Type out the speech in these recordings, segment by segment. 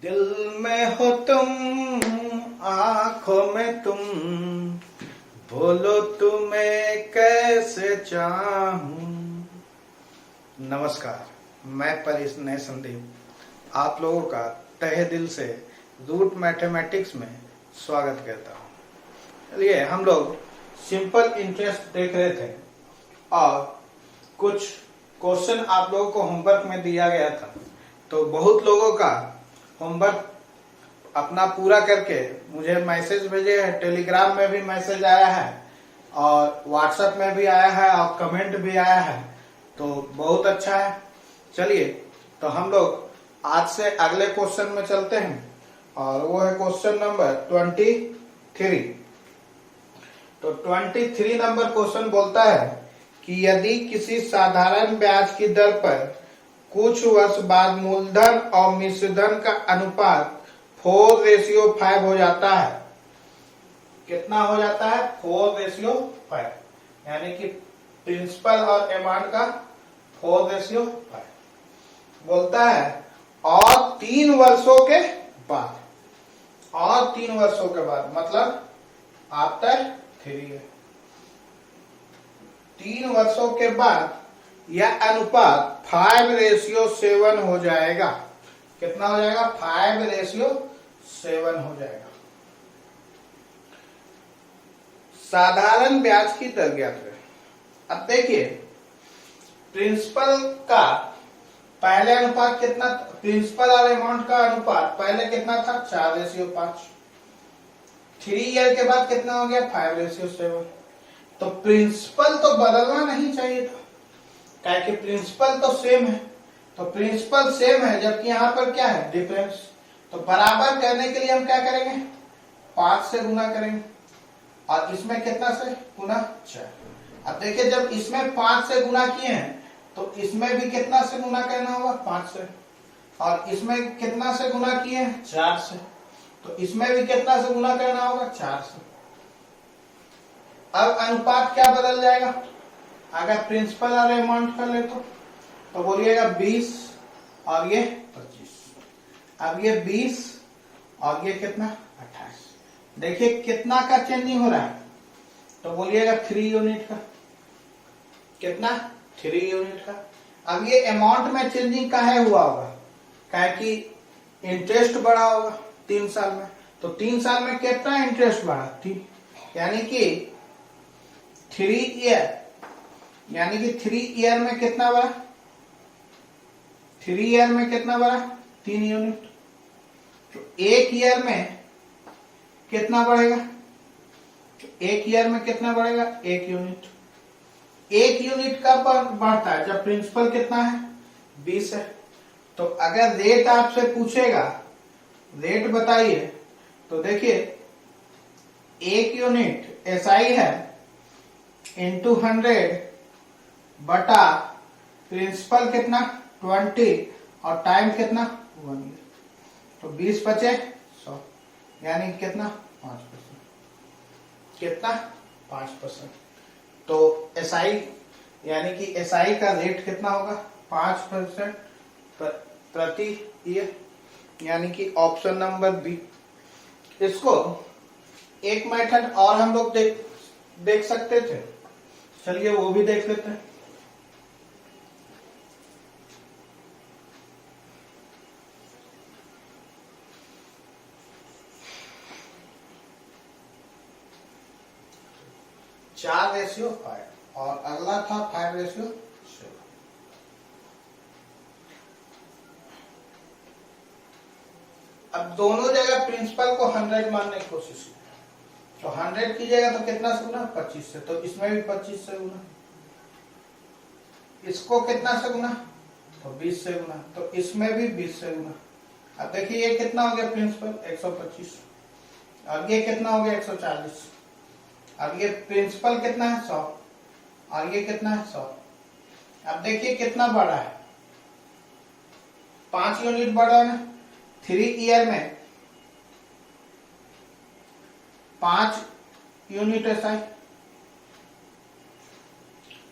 दिल में हो तुम, आंखों में तुम, बोलो तुम्हें कैसे चाहूं। नमस्कार, मैं परेश नए संदीप आप लोगों का तहे दिल से रूट मैथमेटिक्स में स्वागत करता हूं। चलिए, हम लोग सिंपल इंटरेस्ट देख रहे थे और कुछ क्वेश्चन आप लोगों को होमवर्क में दिया गया था। तो बहुत लोगों का होमवर्क अपना पूरा करके मुझे मैसेज भेजे हैं, टेलीग्राम में भी मैसेज आया है और व्हाट्सएप में भी आया है और कमेंट भी आया है, तो बहुत अच्छा है। चलिए, तो हम लोग आज से अगले क्वेश्चन में चलते हैं और वो है क्वेश्चन नंबर 23। तो 23 नंबर क्वेश्चन बोलता है कि यदि किसी साधारण ब्याज की दर पर कुछ वर्ष बाद मूलधन और मिश्रधन का अनुपात 4:5 हो जाता है। कितना हो जाता है? 4:5, यानी कि प्रिंसिपल और अमाउंट का 4:5 बोलता है। और 3 वर्षों के बाद, मतलब आफ्टर 3 ईयर, 3 वर्षों के बाद यह अनुपात 5:7 हो जाएगा। कितना हो जाएगा? 5:7 हो जाएगा। साधारण ब्याज की दर ज्ञात करें। अब देखिए, प्रिंसिपल का पहले अनुपात कितना, प्रिंसिपल और अमाउंट का अनुपात पहले कितना था? 4:5। 3 ईयर के बाद कितना हो गया? 5:7। तो प्रिंसिपल तो बदलना नहीं चाहिए था, क्या कि प्रिंसिपल तो सेम है। तो प्रिंसिपल सेम है, जबकि यहाँ पर क्या है? डिफरेंस। तो बराबर करने के लिए हम क्या करेंगे? 5 से गुना करेंगे और इसमें कितना से गुना? 4। अब देखिए, जब इसमें 5 से गुना किए हैं तो इसमें भी कितना से गुना करना होगा? 5 से। और इसमें कितना से गुना किए हैं? 4 से। तो इसमें भी कितना से गुना करना होगा? 4 से। अब अनुपात क्या बदल जाएगा? अगर प्रिंसिपल और अमाउंट कर ले तो बोलिएगा 20 और ये 25। अब ये 20 और ये कितना? 28। देखिए कितना का चेंजिंग हो रहा है, तो बोलिएगा 3 यूनिट का। कितना? 3 यूनिट का। अब ये अमाउंट में चेंजिंग काहे हुआ होगा? काहे कि इंटरेस्ट बढ़ा होगा 3 साल में। तो 3 साल में कितना इंटरेस्ट बढ़ा? 3, यानी कि 3 ईयर, यानी कि 3 ईयर में कितना बढ़ा? 3 ईयर में कितना बढ़ा? 3 यूनिट। तो 1 ईयर में कितना बढ़ेगा? 1 ईयर में कितना बढ़ेगा? 1 यूनिट। 1 यूनिट कब बढ़ता है? जब प्रिंसिपल कितना है? 20 है। तो अगर रेट आपसे पूछेगा, रेट बताइए, तो देखिए 1 यूनिट एसआई है इंटू 100 बटा प्रिंसिपल कितना? 20 और टाइम कितना? 1 ईयर। तो 20 बचे 100, यानी कितना? 5%। कितना? 5%। तो एसआई, यानी कि एसआई का रेट कितना होगा? 5% प्रति ईयर, यानी कि ऑप्शन नंबर बी। इसको एक मेथड और हम लोग देख सकते थे। चलिए वो भी देख लेते हैं। चार 4:5 और अगला था 5:7। अब दोनों जगह प्रिंसिपल को 100 मानने की कोशिश की, तो 100 कीजिएगा तो कितना से गुना? 25 से। तो इसमें भी 25 से गुना, इसको कितना से गुना? तो 20 से गुना। तो इसमें भी 20 से गुना। अब देखिए ये कितना हो गया? प्रिंसिपल 125 और ये कितना हो गया? 140। अब ये प्रिंसिपल कितना है? 100 और ये कितना है? 100। अब देखिए कितना बढ़ा है? 5 यूनिट बढ़ा है ना। 3 ईयर में 5 यूनिट एसआई,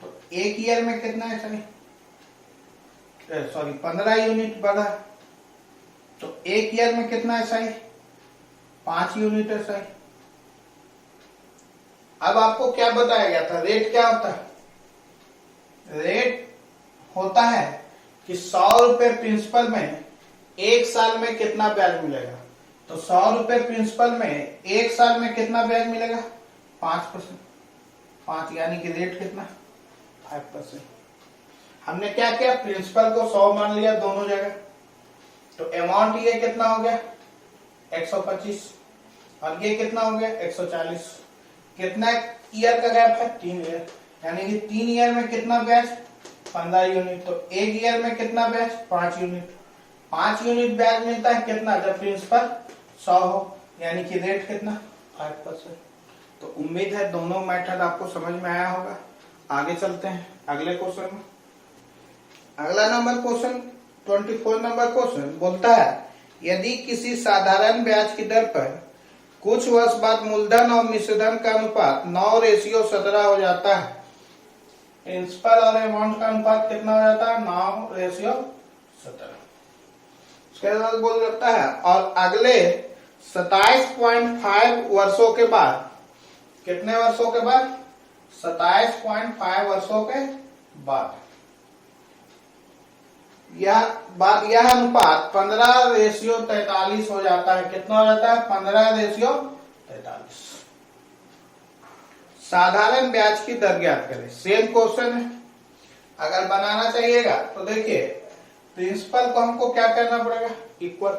तो 1 ईयर में कितना एसआई? सॉरी 15 यूनिट बढ़ा। तो एक ईयर में कितना एसआई? 5 unit SI. अब आपको क्या बताया गया था, रेट क्या होता है? रेट होता है कि 100 रुपए प्रिंसिपल में एक साल में कितना ब्याज मिलेगा। तो 100 रुपए प्रिंसिपल में एक साल में कितना ब्याज मिलेगा? 5%। 5 यानी कि रेट कितना? 5%। हमने क्या किया, प्रिंसिपल को 100 मान लिया दोनों जगह, तो अमाउंट ये कितना हो गया? 125, और ये कितना हो गया? 140। कितना ईयर का गैप है? 3 ईयर, यानी कि 3 ईयर में कितना ब्याज? 15 यूनिट। तो एक ईयर में कितना ब्याज? 5 यूनिट। 5 यूनिट ब्याज मिलता है कितना? जब प्रिंसिपल 100 हो, यानी कि रेट कितना? 5%। तो उम्मीद है दोनों मेथड आपको समझ में आया होगा। आगे चलते हैं अगले क्वेश्चन में। अगला नंबर क्वेश्चन 24 नंबर क्वेश्चन बोलता है, यदि किसी साधारण ब्याज की दर पर कुछ वर्ष बाद मूलधन और मिश्रधन का अनुपात 9:17 हो जाता है, प्रिंसिपल और अमाउंट का अनुपात कितना हो जाता है? 9:17। उसके बाद बोल जाता है, और अगले 27.5 वर्षों के बाद, कितने वर्षों के बाद? 27.5 वर्षों के बाद यह अनुपात 15:43 हो जाता है। कितना हो जाता है? 15:43। साधारण ब्याज की दर ज्ञात करें। सेम क्वेश्चन है, अगर बनाना चाहिएगा तो देखिए, प्रिंसिपल को हमको क्या करना पड़ेगा? इक्वल।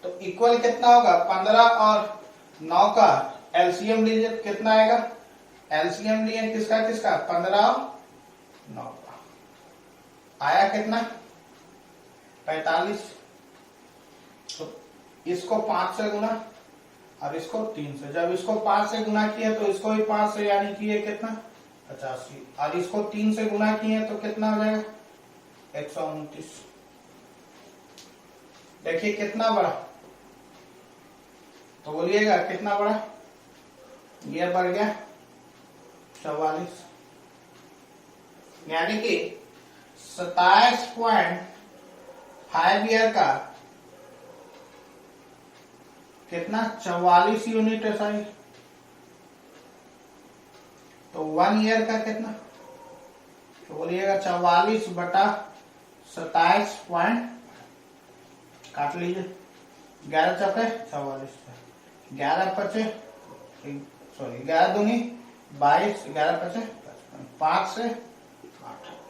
तो इक्वल कितना होगा? 15 और 9 का एलसीएम लीजिए, कितना आएगा? एलसीएम लिए किसका किसका? 15 और 9 का आया कितना? 45। तो इसको 5 से गुना और इसको 3 से। जब इसको 5 से गुना किए तो इसको भी 5 से, यानी कि ये कितना? 85। और इसको 3 से गुना किए तो कितना हो जाएगा? 129। देखिए कितना बड़ा, तो बोलिएगा कितना बड़ा? ये बढ़ गया 44, यानी कि 27.5 ईयर का कितना? 44 यूनिट एसआई। तो 1 ईयर का कितना? तो बोलिएगा 44/27 पॉइंट, काट लीजिए, 11 चौके 44, 11 पचे सॉरी 11 दूनी 22, 11 पचे 5 से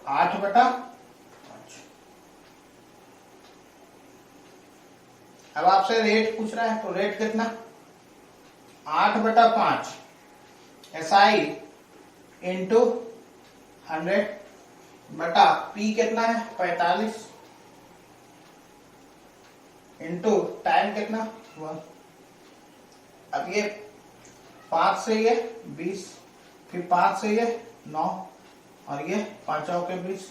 8/5। अब आपसे रेट पूछ रहा है, तो रेट कितना? 8/5 एसआई इंटू 100 बटा पी कितना है? 45 इंटू टाइम कितना? 1। अब ये 5 से ये 20, फिर 5 से ये 9, और ये 5 के 20,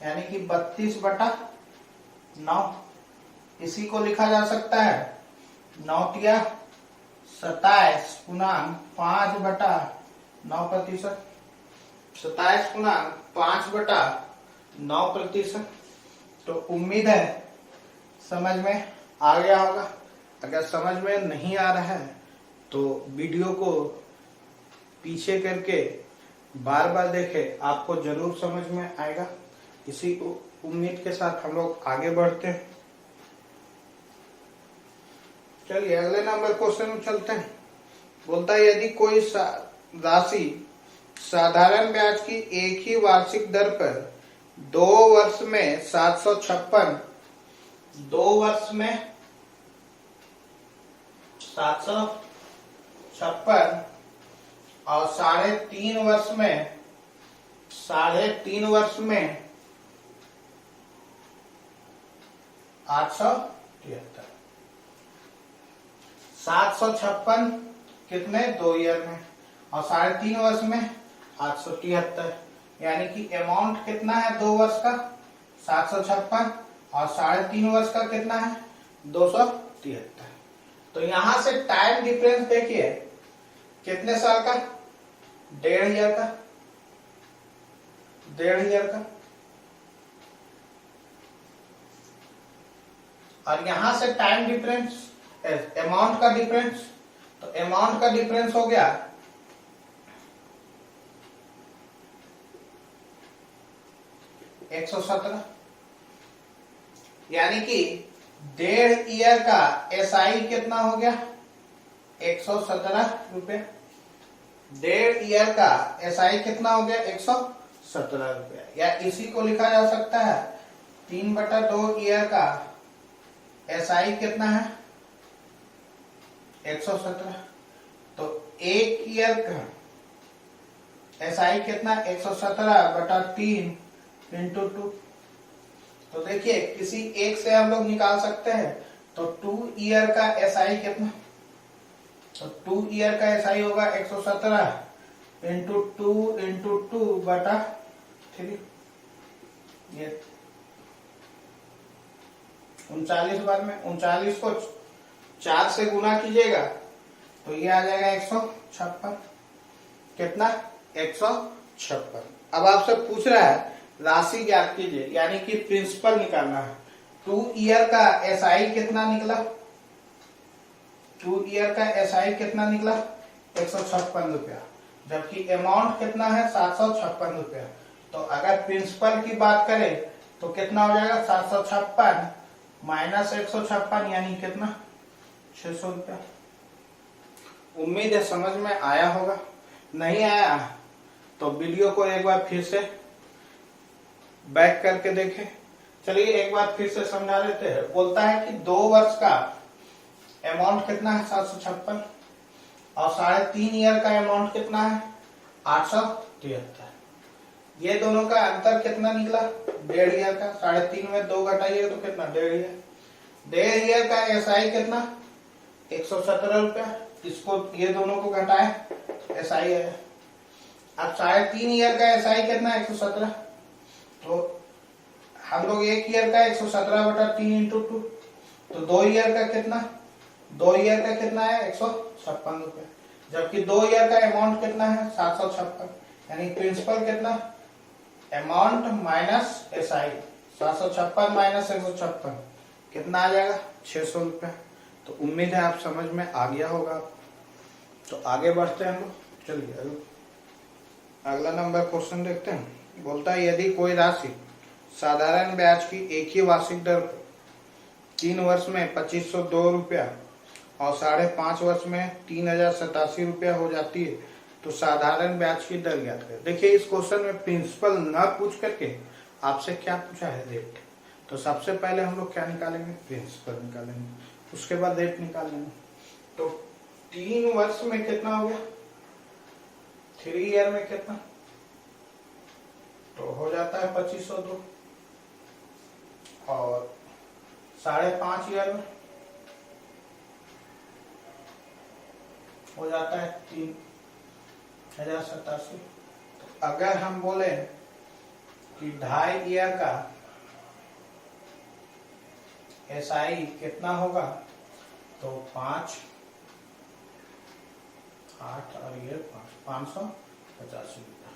यानी कि 32/9। इसी को लिखा जा सकता है 9 तिया 27 पूर्णांक 5/9%। 27 पूर्णांक 5/9%। तो उम्मीद है समझ में आ गया होगा। अगर समझ में नहीं आ रहा है तो वीडियो को पीछे करके बार बार देखें, आपको जरूर समझ में आएगा। इसी उम्मीद के साथ हम लोग आगे बढ़ते हैं। चलिए अगले नंबर क्वेश्चन में चलते हैं। बोलता है, यदि कोई राशि साधारण ब्याज की एक ही वार्षिक दर पर 2 वर्ष में 756, 2 वर्ष में 756 और 3.5 वर्ष में 873। 756 कितने? 2 ईयर में, और 3.5 वर्ष में 873, यानी कि अमाउंट कितना है 2 वर्ष का? 756, और 3.5 वर्ष का कितना है? 273। तो यहां से टाइम डिफरेंस देखिए, कितने साल का? 1.5 ईयर का। 1.5 ईयर का। और यहां से टाइम डिफरेंस, अमाउंट का डिफरेंस, तो अमाउंट का डिफरेंस हो गया 117, यानी कि 1.5 ईयर का एसआई कितना हो गया 117 रुपये। 1.5 ईयर का एसआई कितना हो गया 117 रुपया, या इसी को लिखा जा सकता है 3/2 ईयर का एसआई कितना है 117। तो 1 ईयर का एसआई कितना 117/3 × 2। तो देखिए किसी एक से हम लोग निकाल सकते हैं। तो 2 ईयर का एसआई कितना, तो 2 ईयर का एसआई होगा 117 × 2 × 2/3, ये 39 बार में 39 को 4 से गुना कीजिएगा तो ये आ जाएगा 156। कितना 156। अब आपसे पूछ रहा है राशि ज्ञात कीजिए, यानी कि प्रिंसिपल निकालना है। 2 ईयर का एसआई कितना निकला, 2 ईयर का एसआई कितना निकला 156 रुपया, जबकि अमाउंट कितना है 756 रुपया। तो अगर प्रिंसिपल की बात करें तो कितना हो जाएगा 756 माइनस 156, यानी कितना 600 रुपया। उम्मीद है समझ में आया होगा। नहीं आया तो वीडियो को एक बार फिर से बैक करके देखें। चलिए एक बार फिर से समझा देते हैं। बोलता है कि 2 वर्ष का अमाउंट कितना है 756 और 3.5 ईयर का अमाउंट कितना है 873। ये दोनों का अंतर कितना निकला 1.5 ईयर का। 3.5 में 2 घटाइए तो कितना 1.5 ईयर। 1.5 ईयर का एसआई कितना 117 रुपया, इसको ये दोनों को घटाए एसआई है। अब 3.5 ईयर का एसआई कितना 117, तो हम लोग 1 ईयर का 117/3 × 2, तो 2 ईयर का कितना 2 ईयर का कितना है 156 रुपया, जबकि 2 ईयर का अमाउंट कितना है 756, यानी प्रिंसिपल कितना अमाउंट माइनस एसआई 756 माइनस 156 कितना आ जाएगा 600 रुपया। तो उम्मीद है आप समझ में आ गया होगा। तो आगे बढ़ते हैं हम लोग। चलिए अगला नंबर क्वेश्चन देखते हैं। बोलता है यदि कोई राशि साधारण ब्याज की एक ही वार्षिक दर पर 3 वर्ष में 2502 रुपया और 5.5 वर्ष में 3087 रुपया हो जाती है तो साधारण ब्याज की दर ज्ञात करें। देखिए इस क्वेश्चन में प्रिंसिपल न पूछ करके आपसे क्या पूछा है रेट। तो सबसे पहले हम लोग क्या निकालेंगे प्रिंसिपल निकालेंगे, उसके बाद रेट निकालेंगे। तो 3 वर्ष में कितना हो गया 3 ईयर में कितना, तो हो जाता है 2502 और 5.5 ईयर में हो जाता है 3087। तो अगर हम बोले कि 2.5 ईयर का एसआई कितना होगा तो 5 8 और ये 585 रुपया।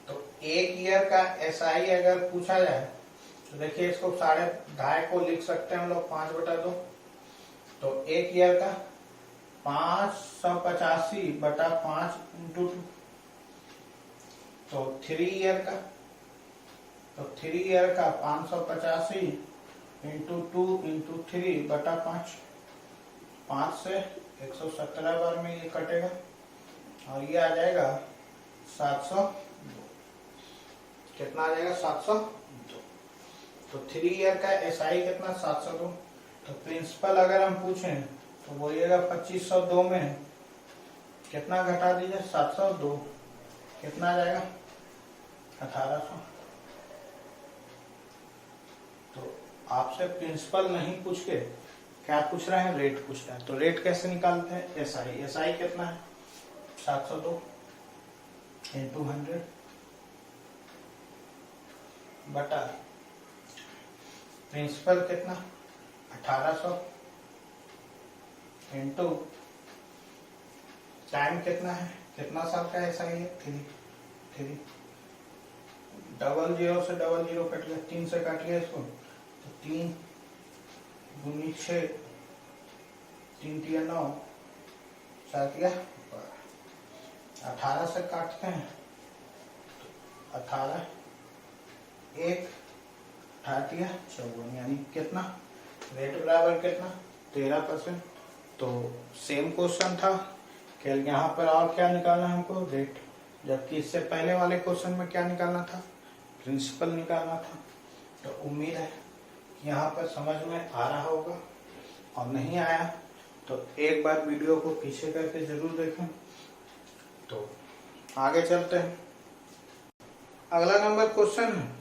तो 1 ईयर का एसआई अगर पूछा जाए तो देखिए इसको 2.5 को लिख सकते हैं हम लोग 5/2। तो 1 ईयर का 585/5 × 2, तो 3 ईयर का, तो 3 ईयर का 585 × 2 × 3/5, 5 से 117 बार में ये कटेगा और ये आ जाएगा 702। कितना आ जाएगा 702। तो 3 ईयर का एसआई कितना 702। तो प्रिंसिपल अगर हम पूछें तो बोलिएगा 2502 में कितना घटा दीजिए 702, कितना आ जाएगा 1800। तो आपसे प्रिंसिपल नहीं पूछ के क्या पूछ रहा है रेट पूछ रहा है। तो रेट कैसे निकालते हैं एसआई, एसआई कितना है 702 × 100 बटा प्रिंसिपल कितना 1800 इंटू टाइम कितना है, कितना साल का एसआई है 3। 00 से 00 कट गया, 3 से काट लिया इसको तो 3 गुनी 6, 3 तिया 9, 4 तिया 18 से काटते हैं, 18, 1, 18 तिया 54, यानी कितना रेट बराबर कितना 13%। तो सेम क्वेश्चन था, केवल यहाँ पर और क्या निकालना है हमको रेट, जबकि इससे पहले वाले क्वेश्चन में क्या निकालना था, प्रिंसिपल निकालना था। तो उम्मीद है यहाँ पर समझ में आ रहा होगा, और नहीं आया तो एक बार वीडियो को पीछे करके जरूर देखें। तो आगे चलते हैं। अगला नंबर क्वेश्चन है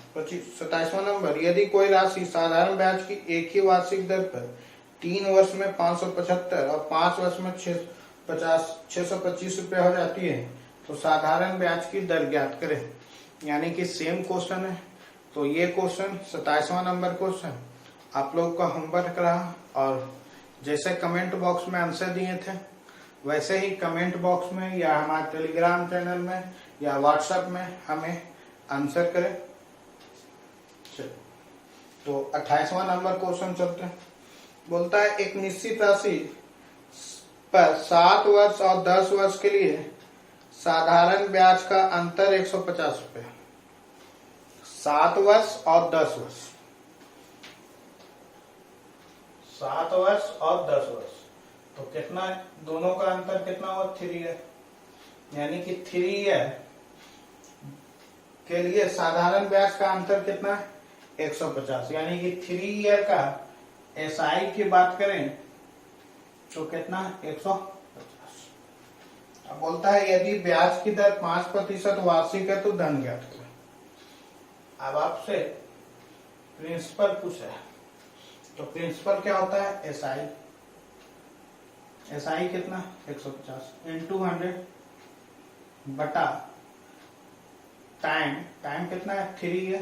27वां नंबर। यदि कोई राशि साधारण ब्याज की एक ही वार्षिक दर पर 3 वर्ष में 575 और 5 वर्ष में 625 रुपये हो जाती है तो साधारण ब्याज की दर ज्ञात करें। यानी कि सेम क्वेश्चन है। तो ये क्वेश्चन 27वां नंबर क्वेश्चन आप लोग का होमवर्क रहा, और जैसे कमेंट बॉक्स में आंसर दिए थे वैसे ही कमेंट बॉक्स में या हमारे टेलीग्राम चैनल में या व्हाट्सएप में हमें आंसर करें। तो 28वां नंबर क्वेश्चन चलते हैं। बोलता है एक निश्चित राशि पर 7 वर्ष और 10 वर्ष के लिए साधारण ब्याज का अंतर 150 रुपये। 7 वर्ष और 10 वर्ष, 7 वर्ष और 10 वर्ष, तो कितना है, दोनों का अंतर कितना हुआ 3 है। यानी कि 3 ईयर के लिए साधारण ब्याज का अंतर कितना है 150। यानी कि 3 ईयर का एसआई की बात करें तो कितना 150। अब बोलता है यदि ब्याज की दर 5% वार्षिक है तो धन ज्ञात करें। अब आपसे प्रिंसिपल पूछा है, तो प्रिंसिपल क्या होता है एसआई। एसआई कितना 150 इंटू 100 बटा टाइम, टाइम कितना है 3 है,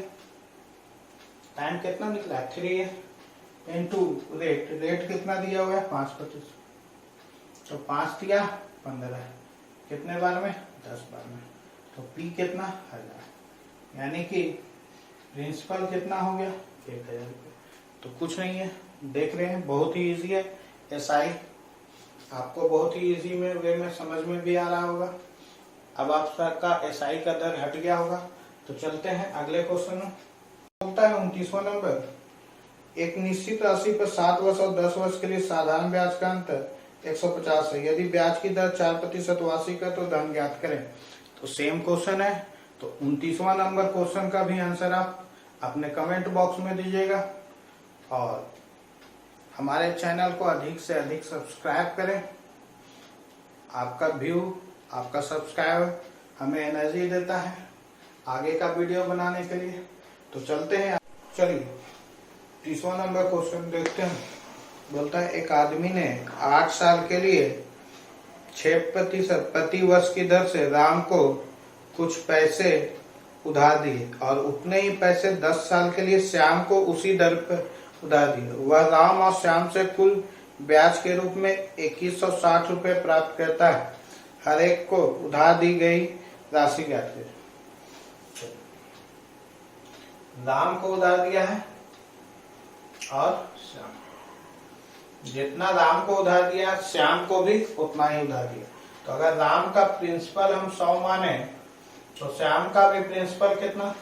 टाइम कितना निकला है 3 है, इंटू रेट, रेट कितना दिया हुआ है 5%। तो 5 दिया 15, कितने बार में 10 बार में। तो पी कितना 1000, यानी कि प्रिंसिपल कितना हो गया 1000 रुपये। तो कुछ नहीं है, देख रहे हैं बहुत ही इजी है एसआई, आपको बहुत ही इजी में वे में समझ में भी आ रहा होगा। अब आपका एसआई का दर हट गया होगा। तो चलते हैं अगले क्वेश्चन में। बोलता है 29वां नंबर। एक निश्चित राशि पर 7 वर्ष और 10 वर्ष के लिए साधारण ब्याज का अंतर 150 है। यदि ब्याज की दर 4% वार्षिक है तो धन ज्ञात करें। तो सेम क्वेश्चन है। तो 29वां नंबर क्वेश्चन का भी आंसर आप अपने कमेंट बॉक्स में दीजिएगा, और हमारे चैनल को अधिक से अधिक सब्सक्राइब करें। आपका व्यू, आपका सब्सक्राइब हमें एनर्जी देता है आगे का वीडियो बनाने के लिए। तो चलते हैं, चलिए 30वां नंबर क्वेश्चन देखते हैं। बोलता है एक आदमी ने 8 साल के लिए 6% प्रति वर्ष की दर से राम को कुछ पैसे उधार दिए और उतने ही पैसे 10 साल के लिए श्याम को उसी दर पर उधार दिए। वह राम और श्याम से कुल ब्याज के रूप में 2160 रुपये प्राप्त करता है। हर एक को उधार दी गई राशि ज्ञात करें। राम को उधार दिया है और श्याम, जितना राम को उधार दिया श्याम को भी उतना ही उधार दिया। तो अगर राम का प्रिंसिपल हम 100 माने तो श्याम का भी प्रिंसिपल कितना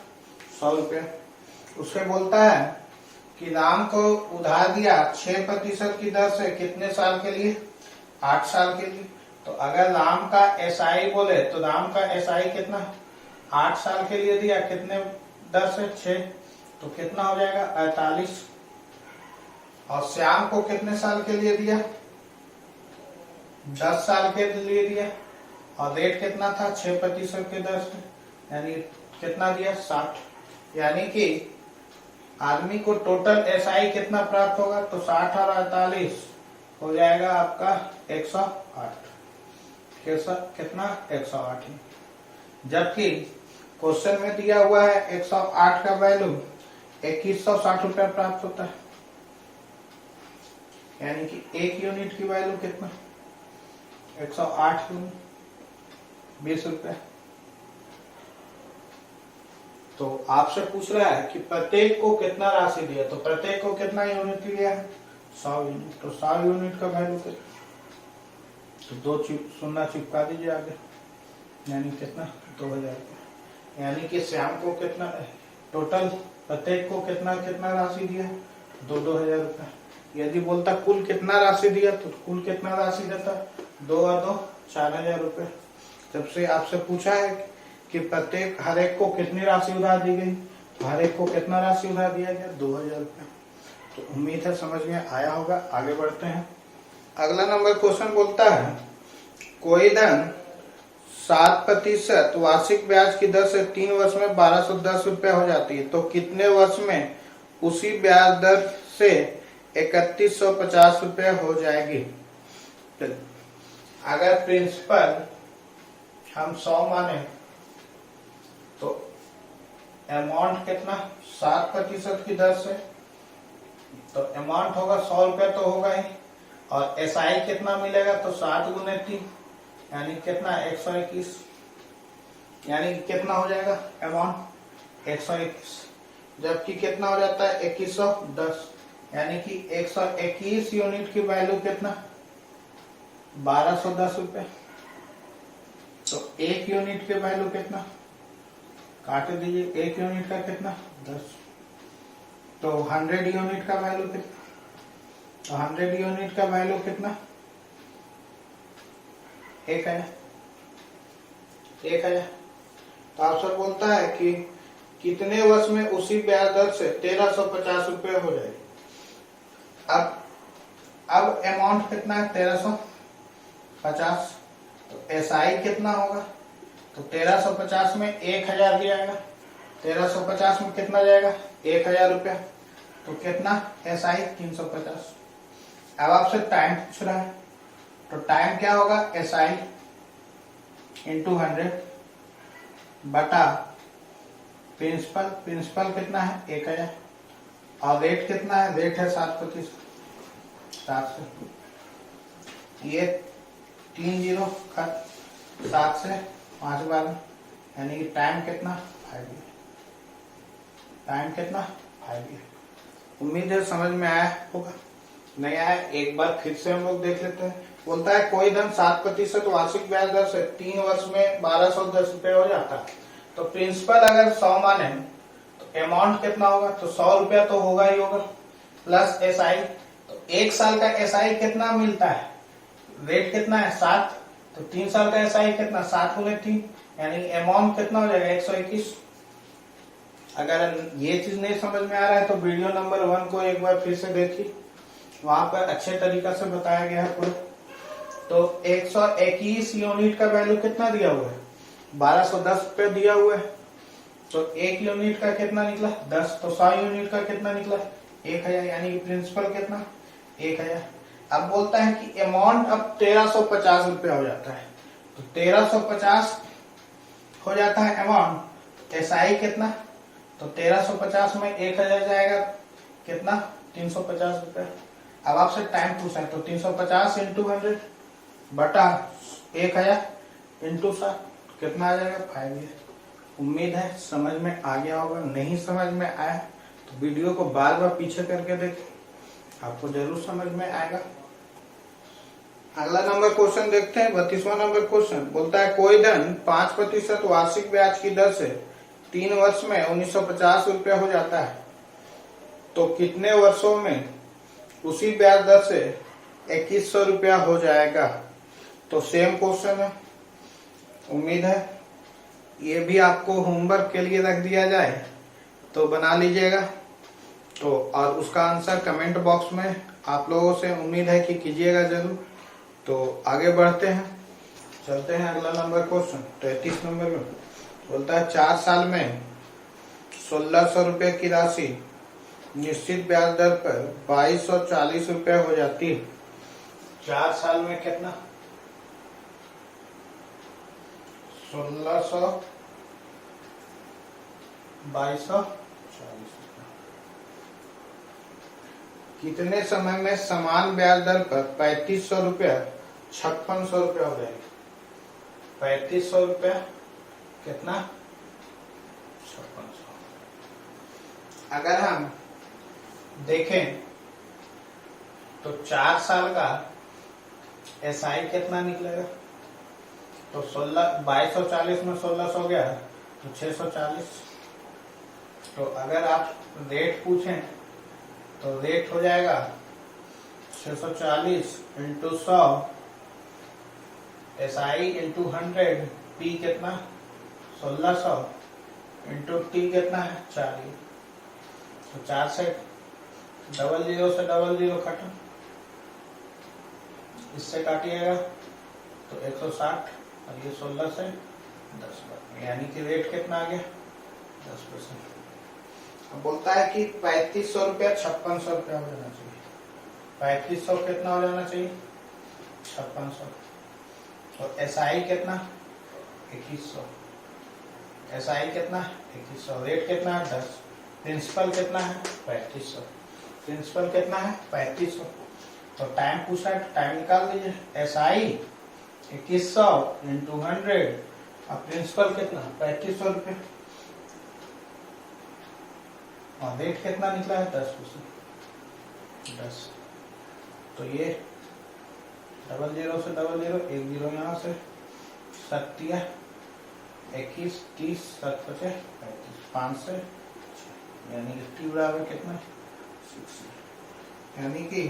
100 रुपये। उसके बोलता है कि राम को उधार दिया 6% की दर से कितने साल के लिए 8 साल के लिए। तो अगर राम का एसआई बोले तो राम का एसआई कितना 8 साल के लिए दिया, कितने दर से 6, तो कितना हो जाएगा 48। और श्याम को कितने साल के लिए दिया 10 साल के लिए दिया, और रेट कितना था 6% की दर से, यानी कितना दिया 60। यानी कि आदमी को टोटल एसआई कितना प्राप्त होगा, तो 60 और 48 हो जाएगा आपका 108। कितना 108। जबकि क्वेश्चन में दिया हुआ है 108 का वैल्यू 2160 रुपया प्राप्त होता है। यानी कि 1 यूनिट की वैल्यू कितना 108 यूनिट 20 रुपये। तो आपसे पूछ रहा है कि प्रत्येक को कितना राशि दिया, तो प्रत्येक को कितना यूनिट लिया है 100 यूनिट, तो 100 यूनिट का वैल्यू कितना, तो 2 शून्य चिपका दीजिए आगे, यानी कितना 2000। यानी कि श्याम को कितना टोटल प्रत्येक को कितना कितना राशि दिया, 2-2000 रुपया। यदि बोलता कुल कितना राशि दिया तो कुल कितना राशि देता, 2 और 2 4000 रुपये। जब से आपसे पूछा है कि प्रत्येक हर एक को कितनी राशि उधार दी गई, तो हर एक को कितना राशि उधार दिया गया, 2000 रुपये। तो उम्मीद है समझ में आया होगा। आगे बढ़ते हैं। अगला नंबर क्वेश्चन बोलता है कोई धन 7% वार्षिक ब्याज की दर से 3 वर्ष में 1210 रुपये हो जाती है, तो कितने वर्ष में उसी ब्याज दर से 3150 रुपये हो जाएगी। अगर प्रिंसिपल हम 100 माने तो अमाउंट कितना 7% की दर से, तो अमाउंट होगा 100 रुपये तो होगा ही, और एसआई कितना मिलेगा, तो 7 गुने 3 यानी कितना 121, यानी कितना हो जाएगा अमाउंट 121, जबकि कितना हो जाता है 2110, यानी कि 121 यूनिट की वैल्यू कितना 1210 रुपये। तो 1 यूनिट की वैल्यू कितना, काट दीजिए, 1 यूनिट का कितना 10, तो 100 यूनिट का वैल्यू कितना, तो 100 यूनिट का वैल्यू कितना 1000। तो आपसे बोलता है कि कितने वर्ष में उसी ब्याज दर से 1350 रुपये हो जाएगी। अब अमाउंट कितना है 1350, तो एसआई कितना होगा, तो 1350 में 1000 दिया जाएगा, 1350 में कितना जाएगा 1000 रुपया, तो कितना एसआई 350। अब आपसे टाइम पूछ रहा है, तो टाइम क्या होगा एसआई इंटू 100 बटा प्रिंसिपल कितना है 1000, और रेट कितना है, रेट है 7%, 7 से ये 3 जीरो का 7 से 5 बार, यानी कि टाइम कितना 5 ईयर, टाइम कितना 5 ईयर। उम्मीद है समझ में आया होगा। नहीं आया एक बार फिर से हम लोग देख लेते हैं। बोलता है कोई धन 7% वार्षिक ब्याज दर से 3 वर्ष में 1210 रुपये हो जाता है, तो प्रिंसिपल अगर 100 माने तो अमाउंट कितना होगा, तो 100 रुपया तो होगा ही होगा, प्लस एसआई, तो 1 साल का एसआई कितना मिलता है, रेट कितना है 7, तो 3 साल का एसआई कितना 7 गुने 3, यानी अमाउंट कितना हो जाएगा 121। अगर ये चीज नहीं समझ में आ रहा है तो वीडियो नंबर 1 को एक बार फिर से देखिए, वहां पर अच्छे तरीका से बताया गया है पूरा। तो 121 यूनिट का वैल्यू कितना दिया हुआ है 1210 रुपये दिया हुआ है, तो 1 यूनिट का कितना निकला 10, तो 100 यूनिट का कितना निकला 1000, यानी कि प्रिंसिपल कितना 1000। अब बोलता है कि अमाउंट अब 1350 रुपया हो जाता है, तो 1350 हो जाता है अमाउंट, एसआई कितना, तो 1350 में 1000 जाएगा कितना 350 रुपया। अब आपसे टाइम पूछा है, तो 350 इंटू 100 बटा 1000 इंटू 7 कितना आ जाएगा 5 ईयर। उम्मीद है समझ में आ गया होगा। नहीं समझ में आया तो वीडियो को बार बार पीछे करके देखें, आपको जरूर समझ में आएगा। अगला नंबर क्वेश्चन देखते हैं, 32वां नंबर क्वेश्चन बोलता है कोई धन 5% वार्षिक ब्याज की दर से 3 वर्ष में 1950 रुपया हो जाता है, तो कितने वर्षों में उसी ब्याज दर से 2100 रुपया हो जाएगा। तो सेम क्वेश्चन है, उम्मीद है ये भी आपको होमवर्क के लिए रख दिया जाए तो बना लीजिएगा, तो और उसका आंसर कमेंट बॉक्स में आप लोगों से उम्मीद है कि कीजिएगा जरूर। तो आगे बढ़ते हैं, चलते हैं अगला नंबर क्वेश्चन 33 नंबर में बोलता है 4 साल में 1600 रुपये की राशि निश्चित ब्याज दर पर 2240 रुपये हो जाती है। 4 साल में कितना 1600 2240, कितने समय में समान ब्याज दर पर 3500 रुपया 5600 रुपया हो जाएगी। 3500 रुपया कितना 5600। अगर हम देखें तो 4 साल का SI कितना निकलेगा? तो 2240 में 1600 गया तो 640। तो अगर आप रेट पूछें तो रेट हो जाएगा 640 इंटू 100 SI इंटू 100, P कितना 1600 इंटू T कितना है 40। तो 4 से 00 से 00 खत्म, इससे काटिएगा तो 160 और ये 16 से 10, यानी कि रेट कितना आ गया 10%। अब बोलता है कि 3500 रुपया 5600 रुपया हो जाना चाहिए। 3500 कितना हो जाना चाहिए 5600। तो SI कितना 2100, SI कितना 2100, रेट कितना है 10, प्रिंसिपल कितना है 3500, प्रिंसिपल कितना है 3500। तो टाइम पूछा है, टाइम निकाल दीजिए। SI 2100 इंटू 100 और प्रिंसिपल कितना 3500 रुपये और रेट कितना निकला है 10%। 10 तो ये 00 से 00, 10 यहाँ से 7 21 30 7 5 5 से, यानी 50 बराबर कितना 60, यानी कि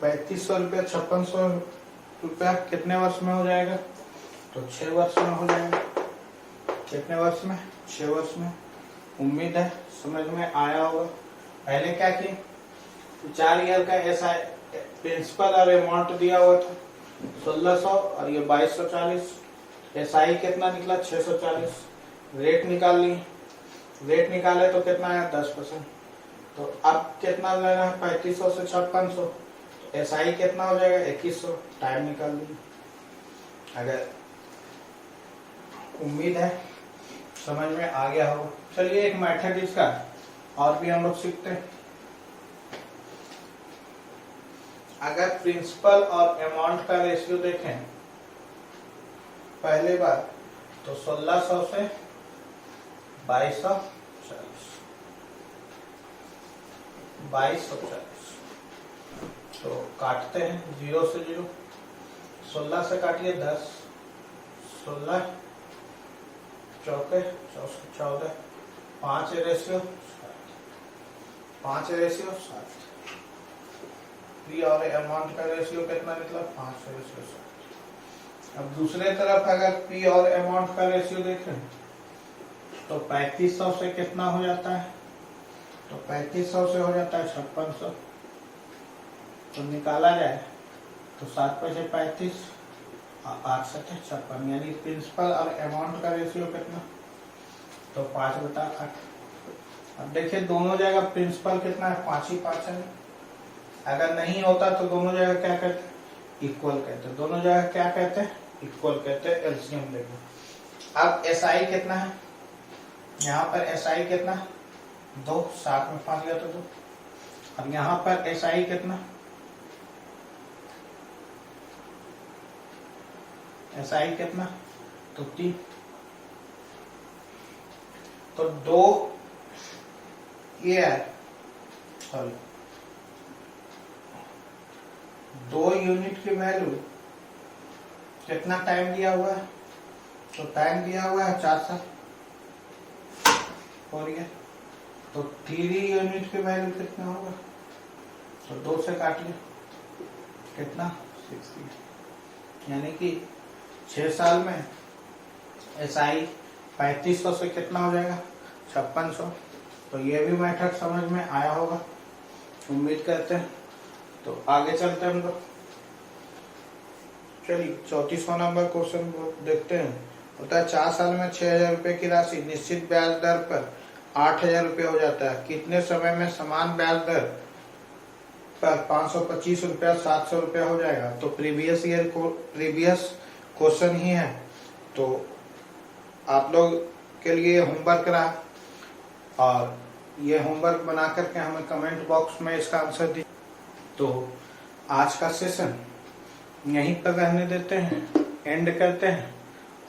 3500 रुपया 5600 रुपया कितने वर्ष में हो जाएगा? तो 6 वर्ष में हो जाएगा। कितने वर्ष में? 6 वर्ष में। उम्मीद है समझ में आया होगा। पहले क्या किए, 4 ईयर का SI प्रिंसिपल और अमाउंट दिया हुआ था 1600 और ये 2240, SI कितना निकला 640, रेट निकाल लिए, रेट निकाले तो कितना है 10%। तो अब कितना लेना है 3500 से 5600, तो SI कितना हो जाएगा 2100, टाइम निकाल लीजिए। अगर उम्मीद है समझ में आ गया होगा। चलिए एक मैथमेटिक्स का और भी हम लोग सीखते हैं। अगर प्रिंसिपल और अमाउंट का रेशियो देखें पहले बार तो 1600 से 2240, 2240। तो काटते हैं 0 से 0, 16 से काटिए 10, 16 चौके 14, 5 रेशियो 7। पी और अमाउंट का रेशियो कितना निकला 5 रेशियो 7। अब दूसरे तरफ अगर पी और अमाउंट का रेशियो देखें तो 3500 से कितना हो जाता है? तो 3500 से हो जाता है 5600। तो निकाला जाए तो 7 पैसे 35 और 8 7 56, यानी प्रिंसिपल और अमाउंट का रेशियो कितना? तो 5/8। अब देखिए दोनों जगह प्रिंसिपल कितना है 5 ही 5 है। अगर नहीं होता तो दोनों जगह क्या कहते हैं? इक्वल कहते हैं। दोनों जगह क्या कहते हैं? इक्वल कहते हैं। एलसीएम देखो। अब SI कितना है? यहाँ पर SI कितना 2, 7 में 5 गया तो 2। अब यहाँ पर SI कितना? SI कितना? तो 3। तो 2 ईयर, सॉरी 2 यूनिट की वैल्यू कितना टाइम दिया हुआ है? तो टाइम दिया हुआ है 4 साल। 4 ईयर। तो 3 यूनिट की वैल्यू कितना होगा? तो 2 से काटिए कितना 60, यानी कि 6 साल में SI 3500 से कितना हो जाएगा 5600। तो ये भी मेथड समझ में आया होगा उम्मीद करते हैं। तो आगे चलते हैं हम लोग। चलिए 34वां नंबर क्वेश्चन देखते हैं। होता है 4 साल में 6000 रुपए की राशि निश्चित ब्याज दर पर 8000 रुपये हो जाता है। कितने समय में समान ब्याज दर पर 525 रुपया 700 रुपया हो जाएगा? तो प्रीवियस क्वेश्चन ही है, तो आप लोग के लिए होमवर्क रहा और ये होमवर्क बना करके हमें कमेंट बॉक्स में इसका आंसर दीजिए। तो आज का सेशन यहीं पर रहने देते हैं, एंड करते हैं,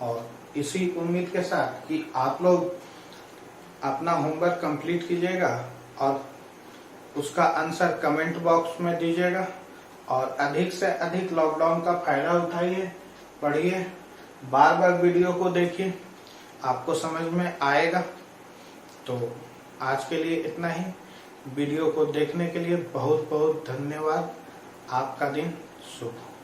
और इसी उम्मीद के साथ कि आप लोग अपना होमवर्क कंप्लीट कीजिएगा और उसका आंसर कमेंट बॉक्स में दीजिएगा और अधिक से अधिक लॉकडाउन का फायदा उठाइए, पढ़िए, बार बार वीडियो को देखिए, आपको समझ में आएगा। तो आज के लिए इतना ही। वीडियो को देखने के लिए बहुत बहुत धन्यवाद। आपका दिन शुभ हो।